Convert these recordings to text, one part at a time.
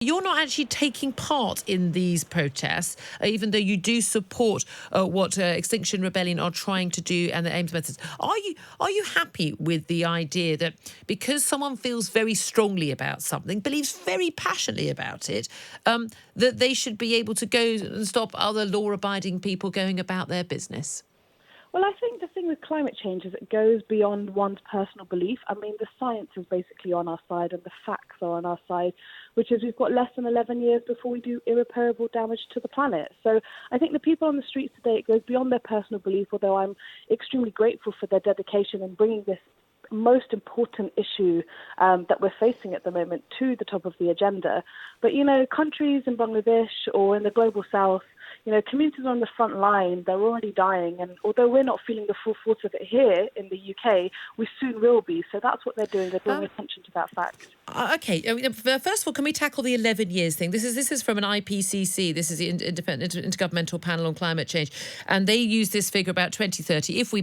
You're not actually taking part in these protests, even though you do support what Extinction Rebellion are trying to do and the aims methods. Are you happy with the idea that because someone feels very strongly about something, believes very passionately about it, that they should be able to go and stop other law-abiding people going about their business? Well, I think the thing with climate change is it goes beyond one's personal belief. I mean, the science is basically on our side and the facts are on our side, which is we've got less than 11 years before we do irreparable damage to the planet. So I think the people on the streets today, it goes beyond their personal belief, although I'm extremely grateful for their dedication in bringing this most important issue that we're facing at the moment to the top of the agenda. But, countries in Bangladesh or in the global south, communities on the front line, they're already dying. And although we're not feeling the full force of it here in the UK, we soon will be. So that's what they're doing. They're drawing attention to that fact. Okay. First of all, can we tackle the 11 years thing? This is from an IPCC. This is the Independent Intergovernmental Panel on Climate Change. And they use this figure about 2030. If we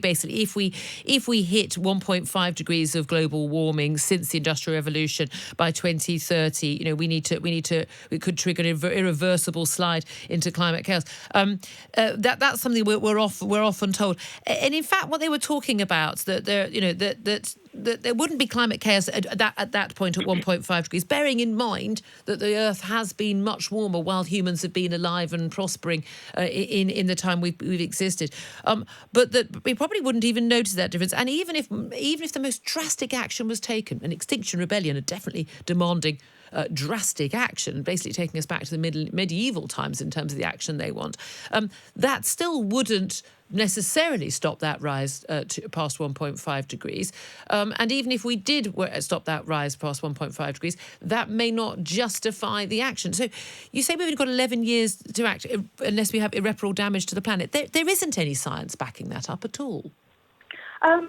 hit 1.5 degrees of global warming since the Industrial Revolution by 2030, we could trigger an irreversible slide into climate chaos. That's something we're often told. And in fact, what they were talking about, that there wouldn't be climate chaos at that point at 1.5 degrees, bearing in mind that the Earth has been much warmer while humans have been alive and prospering in the time we've existed. But that we probably wouldn't even notice that difference. And even if the most drastic action was taken, and Extinction Rebellion are definitely demanding drastic action, basically taking us back to the medieval times in terms of the action they want, that still wouldn't necessarily stop that rise to past 1.5 degrees. And even if we did stop that rise past 1.5 degrees, that may not justify the action. So you say we've got 11 years to act unless we have irreparable damage to the planet. There isn't any science backing that up at all.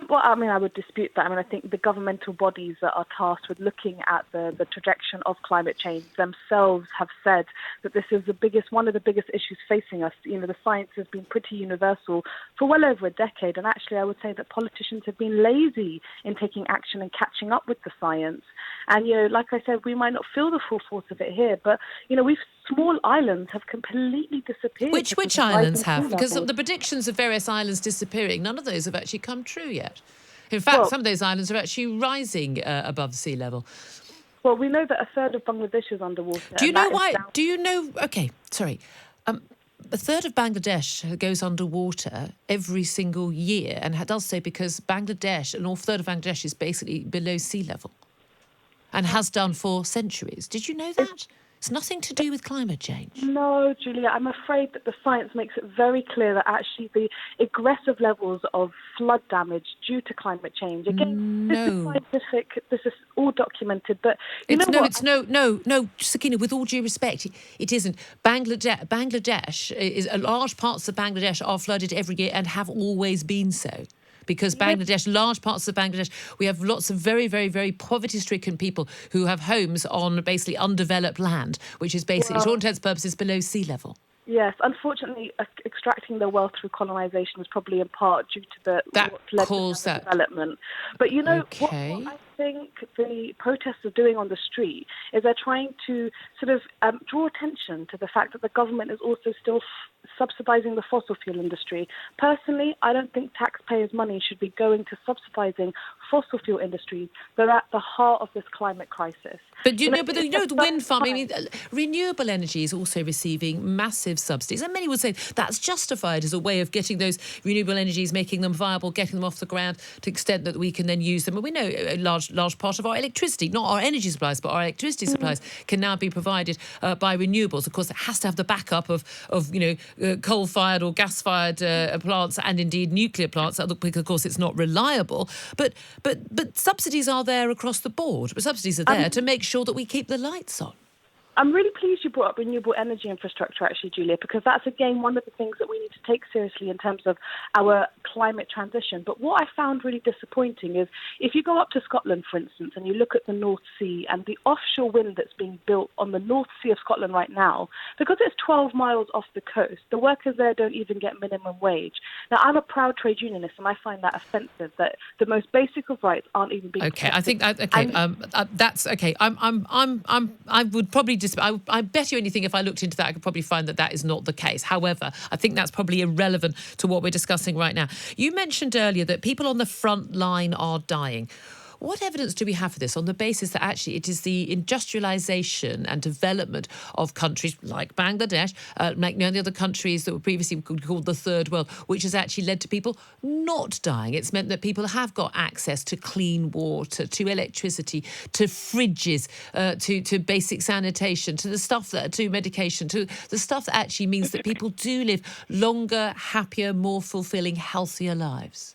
Well, I would dispute that. I think the governmental bodies that are tasked with looking at the trajectory of climate change themselves have said that this is one of the biggest issues facing us. The science has been pretty universal for well over a decade. And actually, I would say that politicians have been lazy in taking action and catching up with the science. And, like I said, we might not feel the full force of it here, but, small islands have completely disappeared. Which islands have? Because the predictions of various islands disappearing, none of those have actually come true yet. In fact, some of those islands are actually rising above sea level. Well, we know that a third of Bangladesh is underwater. Do you know why? Do you know? Okay, sorry. A third of Bangladesh goes underwater every single year, and does so because Bangladesh, a third of Bangladesh is basically below sea level, and has done for centuries. Did you know that? It's nothing to do with climate change. No, Julia, I'm afraid that the science makes it very clear that actually the aggressive levels of flood damage due to climate change, again, this is scientific, this is all documented, but Sakina, with all due respect, it isn't. Bangladesh, large parts of Bangladesh are flooded every year and have always been so. Because large parts of Bangladesh, we have lots of very, very, very poverty-stricken people who have homes on basically undeveloped land, which is basically, to all intents and purposes, below sea level. Yes, unfortunately, extracting their wealth through colonisation was probably in part due to development. But what I think the protests are doing on the street is they're trying to sort of draw attention to the fact that the government is also still subsidising the fossil fuel industry. Personally, I don't think taxpayers' money should be going to subsidising fossil fuel industries. They're at the heart of this climate crisis. But the wind farm, renewable energy is also receiving massive subsidies. And many would say that's justified as a way of getting those renewable energies, making them viable, getting them off the ground to the extent that we can then use them. And we know a large part of our electricity, not our energy supplies, but our electricity supplies can now be provided by renewables. Of course, it has to have the backup of coal-fired or gas-fired plants and indeed nuclear plants, because of course it's not reliable. But subsidies are there across the board. But subsidies are there to make sure that we keep the lights on. I'm really pleased you brought up renewable energy infrastructure, actually, Julia, because that's, again, one of the things that we need to take seriously in terms of our climate transition. But what I found really disappointing is if you go up to Scotland, for instance, and you look at the North Sea and the offshore wind that's being built on the North Sea of Scotland right now, because it's 12 miles off the coast, the workers there don't even get minimum wage. Now, I'm a proud trade unionist, and I find that offensive that the most basic of rights aren't even being protected. I think that's okay. I would probably I bet you anything if I looked into that, I could probably find that is not the case. However, I think that's probably irrelevant to what we're discussing right now. You mentioned earlier that people on the front line are dying. What evidence do we have for this on the basis that actually it is the industrialisation and development of countries like Bangladesh, like many other countries that were previously called the Third World, which has actually led to people not dying? It's meant that people have got access to clean water, to electricity, to fridges, to basic sanitation, to the stuff to medication, to the stuff that actually means that people do live longer, happier, more fulfilling, healthier lives.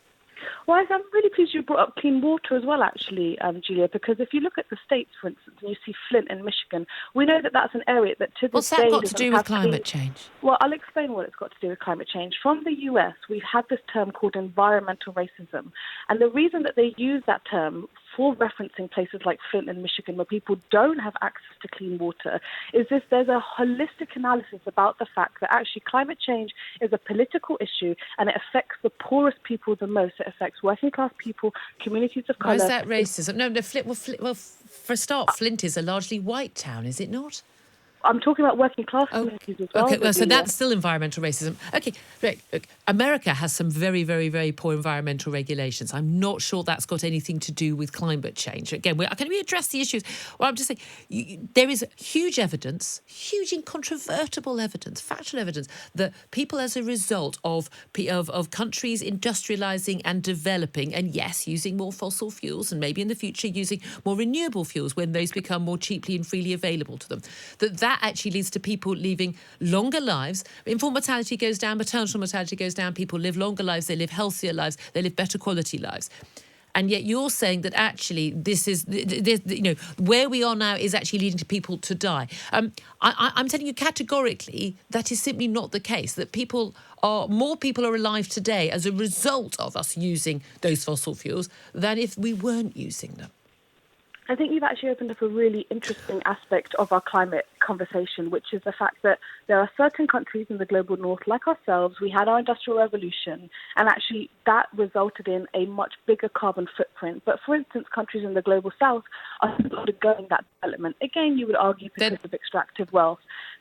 Well, I'm really pleased you brought up clean water as well, actually, Julia, because if you look at the states, for instance, and you see Flint in Michigan, we know that that's an area that to this day... What's that got to do with climate change? Well, I'll explain what it's got to do with climate change. From the US, we've had this term called environmental racism. And the reason that they use that term for referencing places like Flint and Michigan where people don't have access to clean water is there's a holistic analysis about the fact that actually climate change is a political issue and it affects the poorest people the most. It affects working class people, communities of colour. Why is that racism? No, Flint, for a start, Flint is a largely white town, is it not? I'm talking about working class communities as well. Okay, well, so that's still environmental racism. Okay, great. Look, America has some very, very, very poor environmental regulations. I'm not sure that's got anything to do with climate change. Again, can we address the issues? Well, I'm just saying there is huge evidence, huge incontrovertible evidence, factual evidence that people as a result of countries industrialising and developing, and yes, using more fossil fuels and maybe in the future using more renewable fuels when those become more cheaply and freely available to them, that actually leads to people living longer lives. Infant mortality goes down, maternal mortality goes down, people live longer lives, they live healthier lives, they live better quality lives. And yet you're saying that actually this is, where we are now is actually leading to people to die. I'm telling you categorically that is simply not the case, that more people are alive today as a result of us using those fossil fuels than if we weren't using them. I think you've actually opened up a really interesting aspect of our climate conversation, which is the fact that there are certain countries in the global north, like ourselves, we had our industrial revolution, and actually that resulted in a much bigger carbon footprint. But for instance, countries in the global south are still undergoing that development. Again, you would argue because of extractive wealth.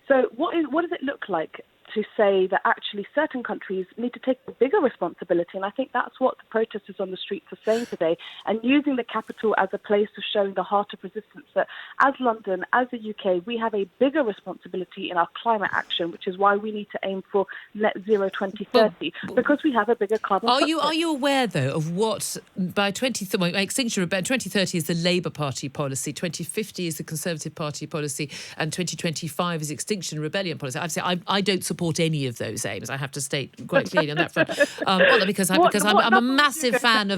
So what does it look like to say that actually certain countries need to take a bigger responsibility? And I think that's what the protesters on the streets are saying today, and using the capital as a place of showing the heart of resistance, that as London, as the UK, we have a bigger responsibility in our climate action, which is why we need to aim for net zero 2030, because we have a bigger carbon footprint. Are you aware, though, of what by Extinction Rebellion 2030 is the Labour Party policy, 2050 is the Conservative Party policy, and 2025 is Extinction Rebellion policy? I'd say I don't support any of those aims. I have to state quite clearly on that front. Because I'm a massive fan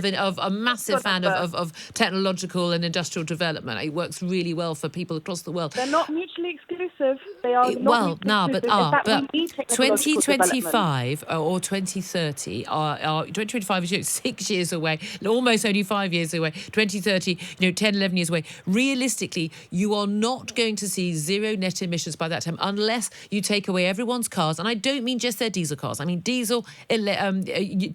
of technological and industrial development. It works really well for people across the world. They're not mutually exclusive. They are not mutually exclusive. But 2025 or 2030 are 2025 is 6 years away, almost only 5 years away. 2030, 10, 11 years away. Realistically, you are not going to see zero net emissions by that time unless you take away everyone's cars. And I don't mean just their diesel cars. I mean diesel,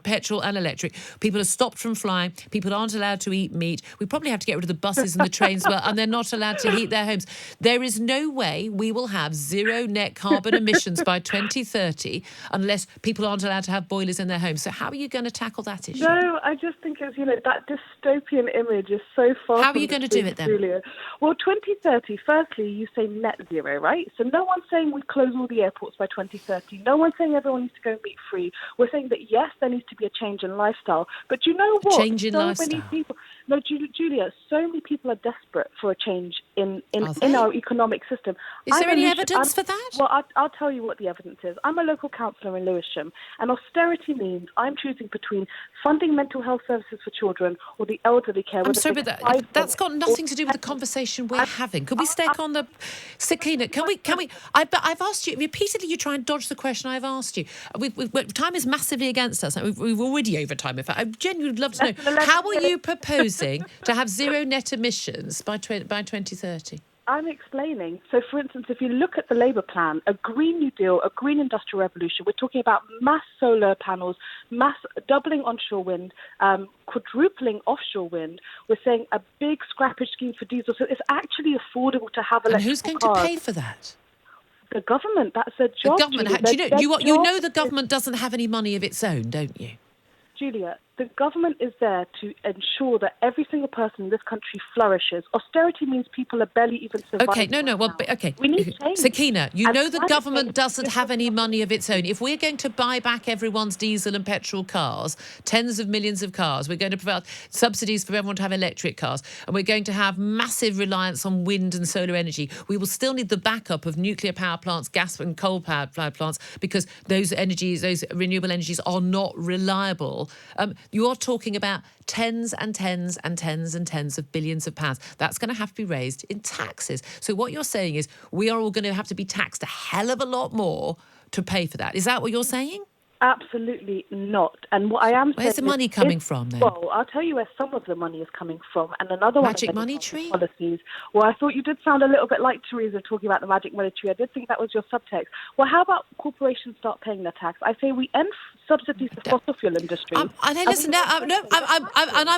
petrol and electric. People are stopped from flying. People aren't allowed to eat meat. We probably have to get rid of the buses and the trains as well, and they're not allowed to heat their homes. There is no way we will have zero net carbon emissions by 2030 unless people aren't allowed to have boilers in their homes. So how are you going to tackle that issue? No, I just think it's, that dystopian image is so far. How are you going to do it then? Julia. Well, 2030, firstly, you say net zero, right? So no one's saying we close all the airports by 2030. No one's saying everyone needs to go meat free. We're saying that, yes, there needs to be a change in lifestyle. But you know what? Change in lifestyle. Many people, no, Julia, so many people are desperate for a change in our economic system. Is there any evidence for that? Well, I'll tell you what the evidence is. I'm a local councillor in Lewisham, and austerity means I'm choosing between funding mental health services for children or the elderly care. I'm sorry, but that's got nothing to do with the conversation we're having. Could we stick on the... Sakina, can we... I've asked you, repeatedly you try and dodge the question I've asked you. Time is massively against us. We've already over time, in fact. I genuinely would love to know, how are you proposing to have zero net emissions by 2030? I'm explaining. So, for instance, if you look at the Labour plan, a Green New Deal, a Green Industrial Revolution, we're talking about mass solar panels, mass doubling onshore wind, quadrupling offshore wind. We're saying a big scrappage scheme for diesel. So it's actually affordable to have electrical cars. And who's going to pay for that? The government. That's their The job. government. You know the government doesn't have any money of its own, don't you? Julia, the government is there to ensure that every single person in this country flourishes. Austerity means people are barely even surviving. Okay, no, right well, now. okay. We need change. Sakina, you And know the climate government change doesn't is have any just- money of its own. If we're going to buy back everyone's diesel and petrol cars, tens of millions of cars, we're going to provide subsidies for everyone to have electric cars, and we're going to have massive reliance on wind and solar energy, we will still need the backup of nuclear power plants, gas and coal power plants, because those renewable energies are not reliable. You are talking about tens and tens and tens and tens of billions of pounds. That's going to have to be raised in taxes. So what you're saying is we are all going to have to be taxed a hell of a lot more to pay for that. Is that what you're saying? Absolutely not. And what I am saying Where's the is money coming from then? Well, I'll tell you where some of the money is coming from. And another Magic one of money the tree? policies. Well, I thought you did sound a little bit like Theresa talking about the magic money tree. I did think that was your subtext. Well, how about corporations start paying their tax? I say we end subsidies to fossil fuel industry. And I've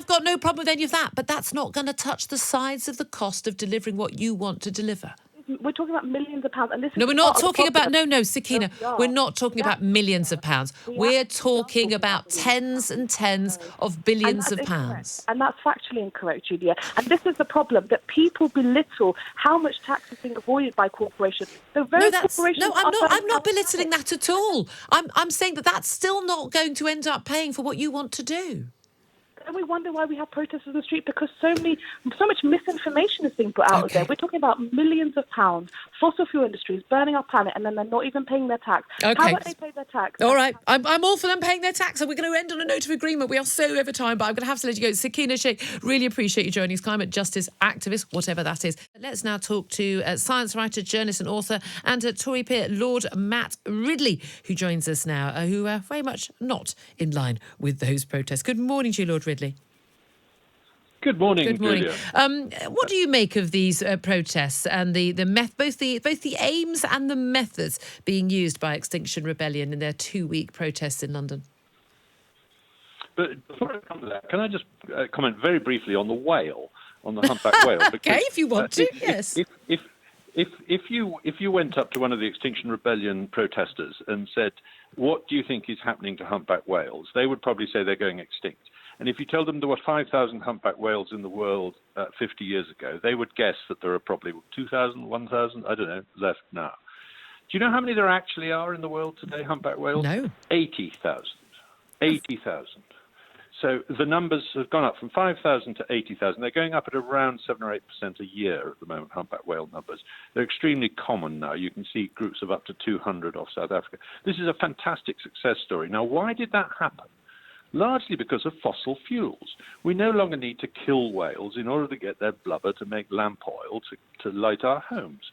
got no problem with any of that, but that's not going to touch the sides of the cost of delivering what you want to deliver. We're talking about millions of pounds. And this No, is we're not part of the talking about, problem. Sakina, No, we are. we're not talking We about millions of pounds. We're talking about tens and tens of billions of pounds. And that's factually incorrect, Julia. And this is the problem, that people belittle how much tax is being avoided by corporations. I'm not belittling that at all. I'm saying that that's still not going to end up paying for what you want to do. And we wonder why we have protests in the street, because so much misinformation is being put out there. We're talking about millions of pounds, fossil fuel industries burning our planet, and then they're not even paying their tax. Okay. How about they pay their tax? All right. I'm all for them paying their tax, and we're going to end on a note of agreement. We are so over time, but I'm going to have to let you go. Sakina Sheikh, really appreciate you joining us, climate justice activist, whatever that is. Let's now talk to science writer, journalist and author, and Tory peer, Lord Matt Ridley, who joins us now, who are very much not in line with those protests. Good morning to you, Lord Ridley. Good morning, Good morning. Julia. What do you make of these protests and both the aims and the methods being used by Extinction Rebellion in their 2-week protests in London? But before I come to that, can I just comment very briefly on the whale, on the humpback whale? Because, okay, if you want to, yes. If you went up to one of the Extinction Rebellion protesters and said, "What do you think is happening to humpback whales?" they would probably say they're going extinct. And if you told them there were 5,000 humpback whales in the world 50 years ago, they would guess that there are probably 2,000, 1,000, I don't know, left now. Do you know how many there actually are in the world today, humpback whales? No. 80,000. 80,000. So the numbers have gone up from 5,000 to 80,000. They're going up at around 7 or 8% a year at the moment, humpback whale numbers. They're extremely common now. You can see groups of up to 200 off South Africa. This is a fantastic success story. Now, why did that happen? Largely because of fossil fuels. We no longer need to kill whales in order to get their blubber to make lamp oil to light our homes.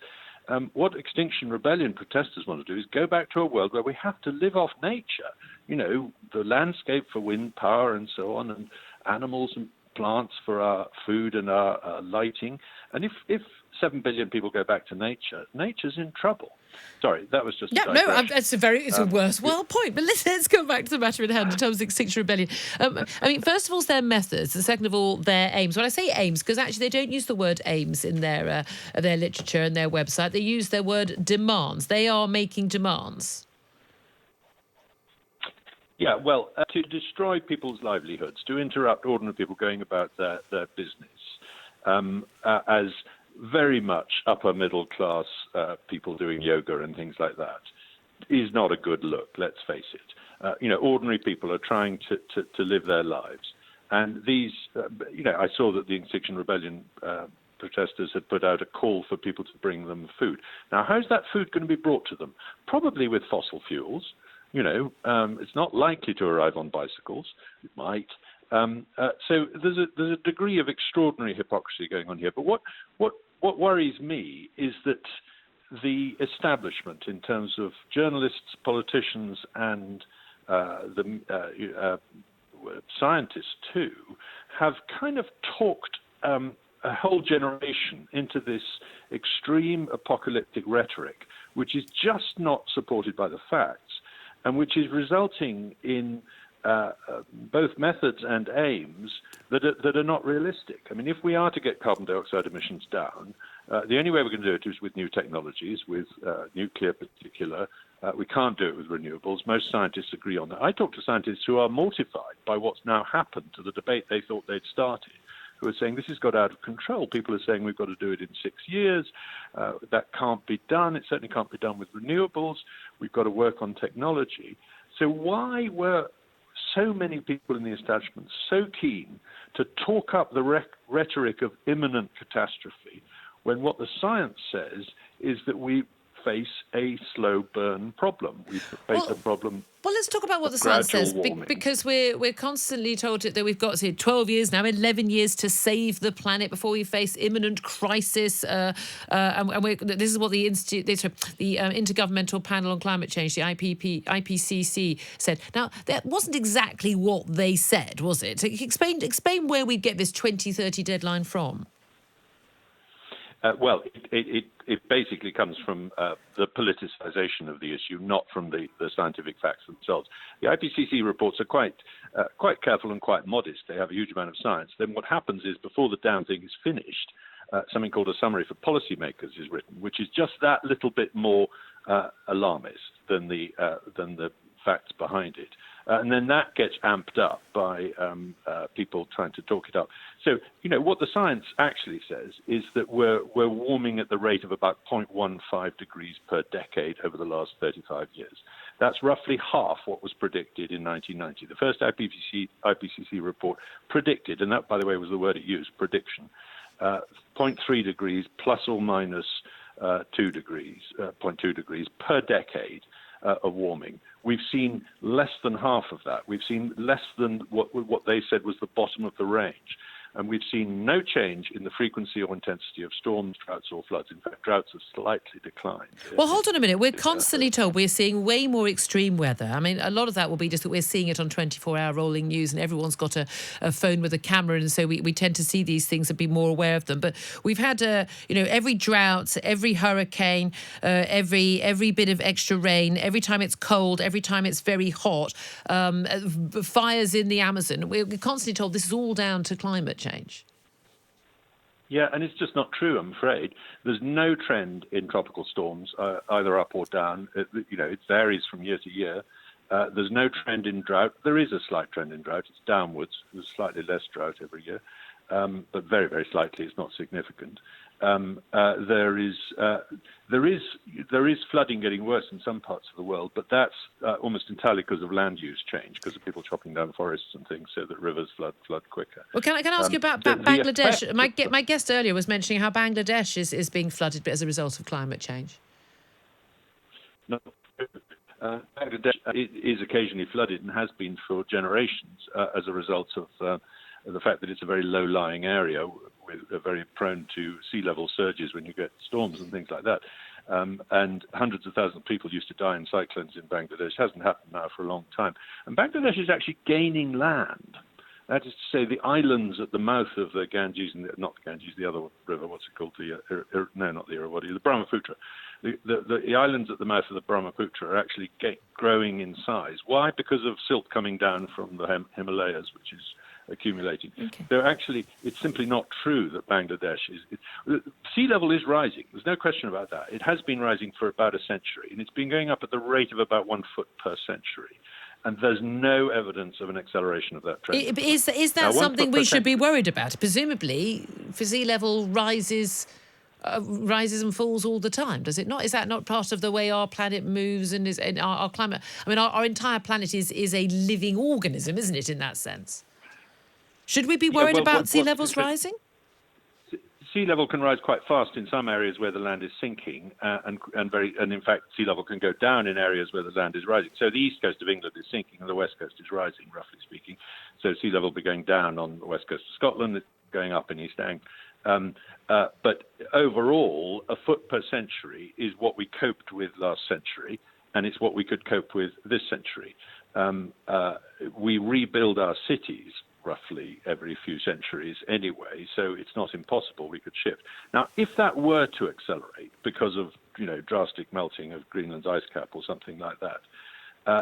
What Extinction Rebellion protesters want to do is go back to a world where we have to live off nature. You know, the landscape for wind power and so on, and animals and plants for our food and our lighting. And if 7 billion people go back to nature, nature's in trouble. Sorry, that was just a digression. It's a worthwhile point. But let's go back to the matter at hand in terms of Extinction Rebellion. First of all, their methods, and second of all, their aims. When I say aims, because actually they don't use the word aims in their literature and their website. They use their word demands. They are making demands. Yeah, well, to destroy people's livelihoods, to interrupt ordinary people going about their business, as very much upper middle class people doing yoga and things like that, is not a good look, let's face it. Ordinary people are trying to live their lives. And these, I saw that the Extinction Rebellion protesters had put out a call for people to bring them food. Now, how's that food going to be brought to them? Probably with fossil fuels. It's not likely to arrive on bicycles. It might. So there's a degree of extraordinary hypocrisy going on here. But what worries me is that the establishment, in terms of journalists, politicians, and the scientists too, have kind of talked a whole generation into this extreme apocalyptic rhetoric, which is just not supported by the facts, and which is resulting in both methods and aims that are not realistic. I mean, if we are to get carbon dioxide emissions down, the only way we can do it is with new technologies, with nuclear particular. We can't do it with renewables. Most scientists agree on that. I talk to scientists who are mortified by what's now happened to the debate they thought they'd started, who are saying this has got out of control. People are saying we've got to do it in 6 years. That can't be done. It certainly can't be done with renewables. We've got to work on technology. So why were so many people in the establishment so keen to talk up the rhetoric of imminent catastrophe when what the science says is that we face a slow burn problem? We face a problem. Well, let's talk about what the science says, because we're constantly told that we've got 12 years now, 11 years to save the planet before we face imminent crisis. And this is what the Intergovernmental Panel on Climate Change, the IPCC, said. Now, that wasn't exactly what they said, was it? Explain where we get this 2030 deadline from. Well, it basically comes from the politicization of the issue, not from the scientific facts themselves. The IPCC reports are quite careful and quite modest. They have a huge amount of science. Then what happens is, before the damn thing is finished, something called a summary for policymakers is written, which is just that little bit more alarmist than the facts behind it. And then that gets amped up by people trying to talk it up. So, what the science actually says is that we're warming at the rate of about 0.15 degrees per decade over the last 35 years. That's roughly half what was predicted in 1990. The first IPCC report predicted, and that, by the way, was the word it used, prediction, 0.3 degrees plus or minus 2 degrees, 0.2 degrees per decade of warming. We've seen less than half of that. We've seen less than what they said was the bottom of the range. And we've seen no change in the frequency or intensity of storms, droughts, or floods. In fact, droughts have slightly declined. Well, hold on a minute. We're constantly told we're seeing way more extreme weather. I mean, a lot of that will be just that we're seeing it on 24-hour rolling news, and everyone's got a phone with a camera, and so we tend to see these things and be more aware of them. But we've had, every drought, every hurricane, every bit of extra rain, every time it's cold, every time it's very hot, fires in the Amazon. We're constantly told this is all down to climate change. Yeah, and it's just not true, I'm afraid. There's no trend in tropical storms, either up or down. It varies from year to year. There's no trend in drought. There is a slight trend in drought. It's downwards. There's slightly less drought every year, but very, very slightly. It's not significant. There is flooding getting worse in some parts of the world, but that's almost entirely because of land use change, because of people chopping down forests and things so that rivers flood quicker. Well, can I ask you about Bangladesh? My guest earlier was mentioning how Bangladesh is being flooded as a result of climate change. No. Bangladesh is occasionally flooded and has been for generations as a result of the fact that it's a very low-lying area, very prone to sea level surges when you get storms and things like that. And hundreds of thousands of people used to die in cyclones in Bangladesh. It hasn't happened now for a long time. And Bangladesh is actually gaining land. That is to say, the islands at the mouth of the Ganges, not the Ganges, the other river, what's it called? Not the Irrawaddy, the Brahmaputra. The islands at the mouth of the Brahmaputra are actually growing in size. Why? Because of silt coming down from the Himalayas, which is accumulating. Okay. So actually, it's simply not true that Bangladesh sea level is rising. There's no question about that. It has been rising for about a century, and it's been going up at the rate of about 1 foot per century. And there's no evidence of an acceleration of that trend. Is that something we should be worried about? Presumably, for sea level rises and falls all the time, does it not? Is that not part of the way our planet moves and our climate? I mean, our entire planet is a living organism, isn't it, in that sense? Should we be worried about sea levels rising? Sea level can rise quite fast in some areas where the land is sinking, and in fact, sea level can go down in areas where the land is rising. So the east coast of England is sinking and the west coast is rising, roughly speaking. So sea level will be going down on the west coast of Scotland, it's going up in East Anglia. But overall, a foot per century is what we coped with last century, and it's what we could cope with this century. We rebuild our cities roughly every few centuries anyway, so it's not impossible we could shift. Now, if that were to accelerate because of drastic melting of Greenland's ice cap or something like that,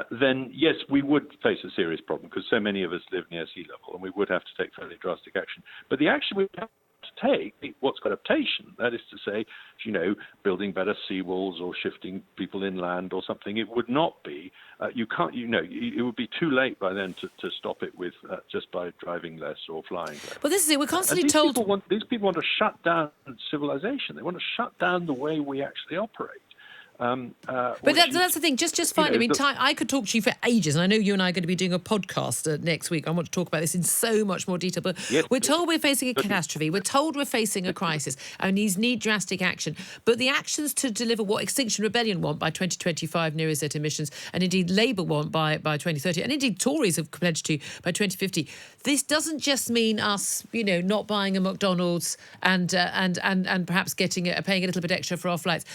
then yes, we would face a serious problem because so many of us live near sea level, and we would have to take fairly drastic action. But the action we would have to take what's adaptation, that is to say, building better seawalls or shifting people inland or something. It would not be it would be too late by then to stop it with just by driving less or flying less. Well, this is it. We're constantly these told these people want to shut down civilization. They want to shut down the way we actually operate. But that's the thing. Just fine. I could talk to you for ages, and I know you and I are going to be doing a podcast next week. I want to talk about this in so much more detail. But yes, we're told we're facing a catastrophe. We're told we're facing a crisis, and these need drastic action. But the actions to deliver what Extinction Rebellion want by 2025 near net emissions, and indeed Labour want by 2030, and indeed Tories have pledged to by 2050. This doesn't just mean us, not buying a McDonald's and perhaps paying a little bit extra for our flights.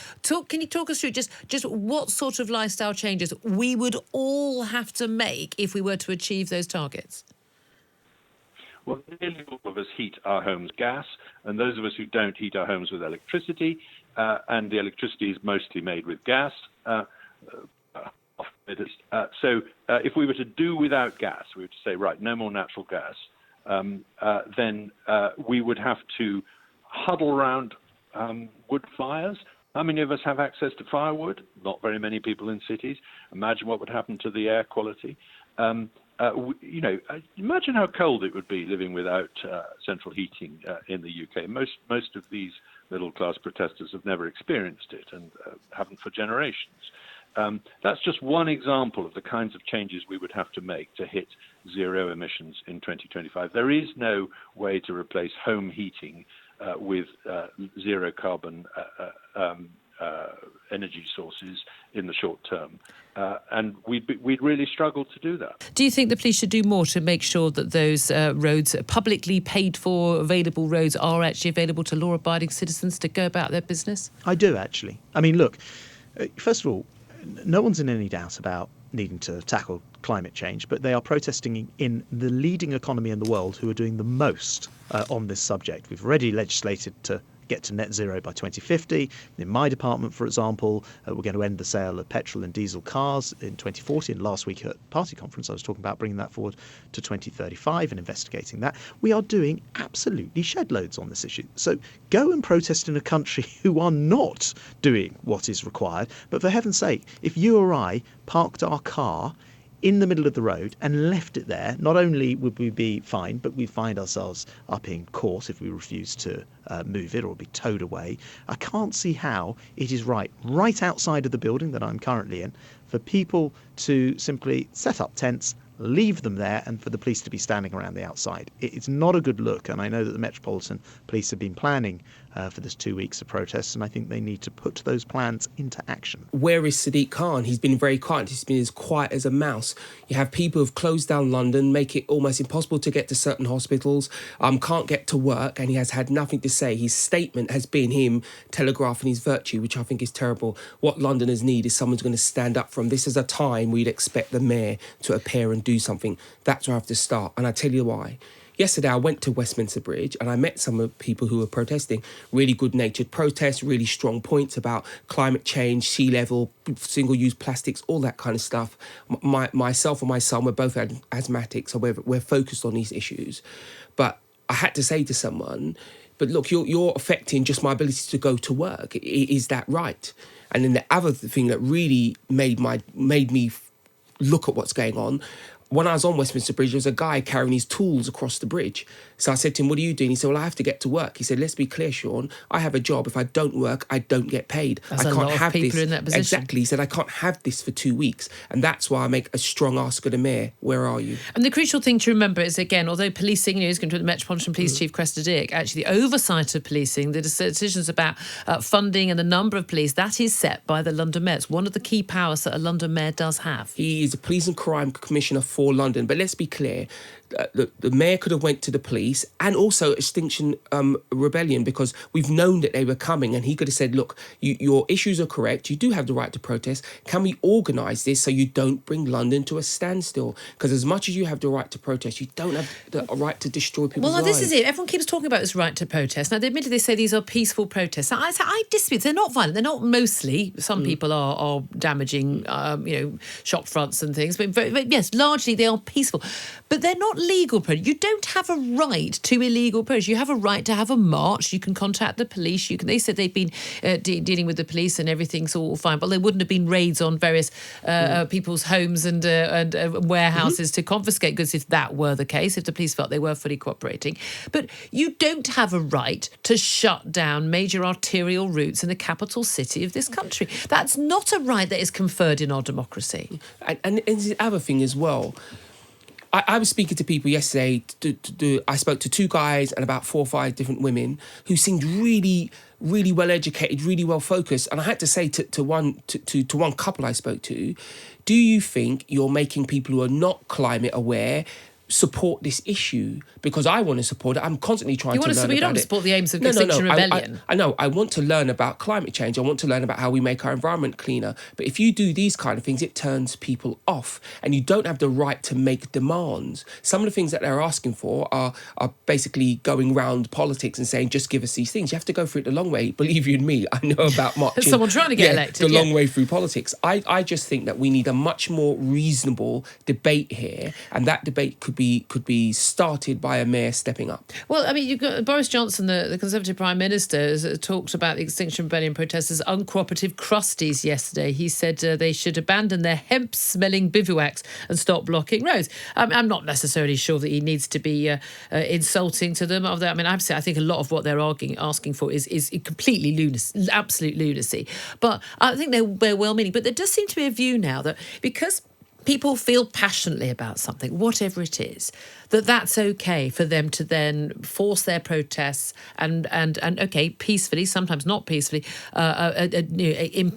Can you talk us through just what sort of lifestyle changes we would all have to make if we were to achieve those targets? Well, nearly all of us heat our homes gas, and those of us who don't heat our homes with electricity, and the electricity is mostly made with gas. So if we were to do without gas, we were to say, right, no more natural gas, then we would have to huddle around wood fires. How many of us have access to firewood? Not very many people in cities. Imagine what would happen to the air quality. Imagine how cold it would be living without central heating in the UK. Most of these middle-class protesters have never experienced it and haven't for generations. That's just one example of the kinds of changes we would have to make to hit zero emissions in 2025. There is no way to replace home heating with zero carbon energy sources in the short term. And we'd really struggle to do that. Do you think the police should do more to make sure that those roads, publicly paid for, available roads, are actually available to law-abiding citizens to go about their business? I do, actually. I mean, look, first of all, no one's in any doubt about needing to tackle climate change, but they are protesting in the leading economy in the world who are doing the most on this subject. We've already legislated to get to net zero by 2050. In my department, for example, we're going to end the sale of petrol and diesel cars in 2040. And last week at party conference, I was talking about bringing that forward to 2035 and investigating that. We are doing absolutely shed loads on this issue. So go and protest in a country who are not doing what is required. But for heaven's sake, if you or I parked our car in the middle of the road and left it there, not only would we be fined, but we'd find ourselves up in court if we refuse to move it or be towed away. I can't see how it is right outside of the building that I'm currently in, for people to simply set up tents, leave them there, and for the police to be standing around the outside. It's not a good look, and I know that the Metropolitan Police have been planning for this 2 weeks of protests, and I think they need to put those plans into action. Where is Sadiq Khan? He's been very quiet. He's been as quiet as a mouse. You have people who've closed down London, make it almost impossible to get to certain hospitals, can't get to work, and he has had nothing to say. His statement has been him telegraphing his virtue, which I think is terrible. What Londoners need is someone who's going to stand up for them. This is a time we'd expect the mayor to appear and do something. That's where I have to start, and I tell you why. Yesterday, I went to Westminster Bridge and I met some of the people who were protesting. Really good-natured protests, really strong points about climate change, sea level, single-use plastics, all that kind of stuff. Myself and my son, we're both asthmatics, so we're focused on these issues. But I had to say to someone, but look, you're affecting just my ability to go to work. Is that right? And then the other thing that really made me look at what's going on, when I was on Westminster Bridge, there was a guy carrying his tools across the bridge. So I said to him, what are you doing? He said, well, I have to get to work. He said, let's be clear, Sean, I have a job. If I don't work, I don't get paid. That's I a can't lot have of people this. in that position. Exactly. He said, I can't have this for 2 weeks. And that's why I make a strong ask of the mayor, where are you? And the crucial thing to remember is, again, although policing is going to the Metropolitan Police Chief Cressida Dick, actually the oversight of policing, the decisions about funding and the number of police, that is set by the London Mayor. It's one of the key powers that a London Mayor does have. He is a police and crime commissioner for London. But let's be clear, the mayor could have went to the police, and also Extinction Rebellion, because we've known that they were coming, and he could have said, look, your issues are correct, you do have the right to protest, can we organise this so you don't bring London to a standstill? Because as much as you have the right to protest, you don't have the right to destroy people's lives. Well, this is it. Everyone keeps talking about this right to protest. Now, admittedly, they say these are peaceful protests. I dispute. They're not violent. They're not mostly. Some people are damaging, shop fronts and things. But yes, largely they are peaceful. But they're not legal protests. You don't have a right to illegal protests. You have a right to have a march. You can contact the police. They said they've been dealing with the police and everything's all fine. But there wouldn't have been raids on various people's homes and warehouses to confiscate goods if that were the case, if the police felt they were fully cooperating. But you don't have a right to shut down major arterial routes in the capital city of this country. That's not a right that is conferred in our democracy. And the other thing as well, I was speaking to people yesterday. I spoke to 2 guys and about 4 or 5 different women who seemed really, really well educated, really well focused. And I had to say to one couple I spoke to, do you think you're making people who are not climate aware support this issue? Because I want to support it. I'm constantly trying to learn about it. You don't support the aims of Extinction Rebellion. I know. I want to learn about climate change. I want to learn about how we make our environment cleaner. But if you do these kind of things, it turns people off, and you don't have the right to make demands. Some of the things that they're asking for are basically going round politics and saying, just give us these things. You have to go through it the long way. Believe you me, I know about marching. Someone trying to get elected. The long way through politics. I just think that we need a much more reasonable debate here, and that debate could be started by a mayor stepping up. Well, I mean, you've got Boris Johnson, the Conservative Prime Minister, has talked about the Extinction Rebellion protesters as uncooperative crusties yesterday. He said they should abandon their hemp-smelling bivouacs and stop blocking roads. I'm not necessarily sure that he needs to be insulting to them. Although, I mean, I think a lot of what they're asking for is completely lunacy, absolute lunacy. But I think they're well-meaning. But there does seem to be a view now that because people feel passionately about something, whatever it is, that's okay for them to then force their protests and okay, peacefully, sometimes not peacefully,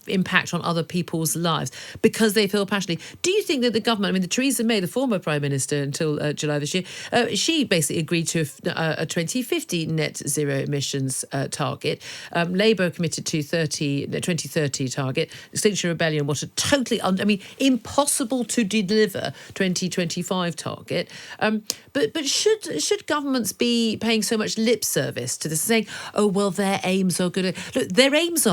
impact on other people's lives because they feel passionately. Do you think that the government, I mean, Theresa May, the former Prime Minister until July this year, she basically agreed to a 2050 net zero emissions target. Labour committed to 2030 target. Extinction Rebellion was a totally, impossible to deliver 2025 target. But should governments be paying so much lip service to this, saying, oh, well, their aims are good? Look, their aims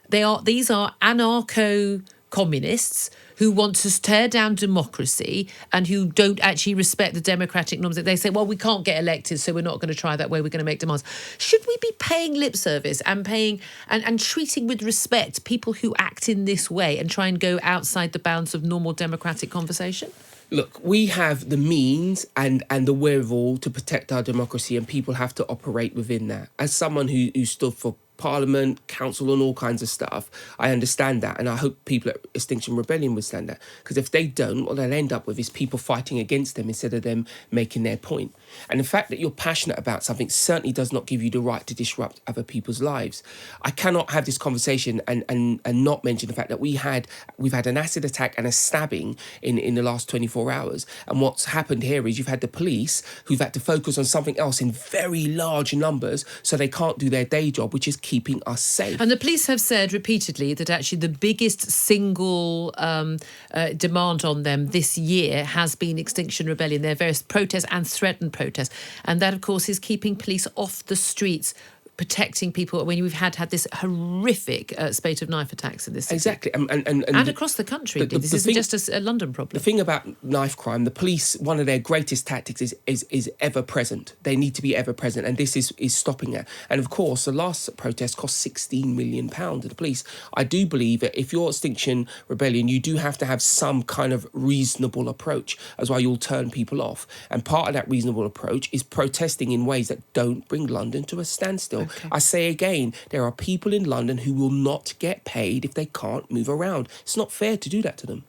these are anarcho-communists who want to tear down democracy and who don't actually respect the democratic norms. They say, well, we can't get elected, so we're not going to try that way, we're going to make demands. Should we be paying lip service and paying and treating with respect people who act in this way and try and go outside the bounds of normal democratic conversation? Look, we have the means and the wherewithal to protect our democracy, and people have to operate within that. As someone who stood for Parliament, council and all kinds of stuff, I understand that, and I hope people at Extinction Rebellion understand that, because if they don't, what they'll end up with is people fighting against them instead of them making their point. And the fact that you're passionate about something certainly does not give you the right to disrupt other people's lives. I cannot have this conversation and not mention the fact that we've had an acid attack and a stabbing in the last 24 hours. And what's happened here is you've had the police who've had to focus on something else in very large numbers, so they can't do their day job, which is keeping us safe. And the police have said repeatedly that actually the biggest single demand on them this year has been Extinction Rebellion, their various protests and threatened protests. And that, of course, is keeping police off the streets, protecting people when we've had this horrific spate of knife attacks in this city. Exactly. And across the country. This isn't just a London problem. The thing about knife crime, the police, one of their greatest tactics is ever present. They need to be ever present, and this is stopping it. And of course, the last protest cost £16 million to the police. I do believe that if you're Extinction Rebellion, you do have to have some kind of reasonable approach, as well you'll turn people off. And part of that reasonable approach is protesting in ways that don't bring London to a standstill. Okay. I say again, there are people in London who will not get paid if they can't move around. It's not fair to do that to them.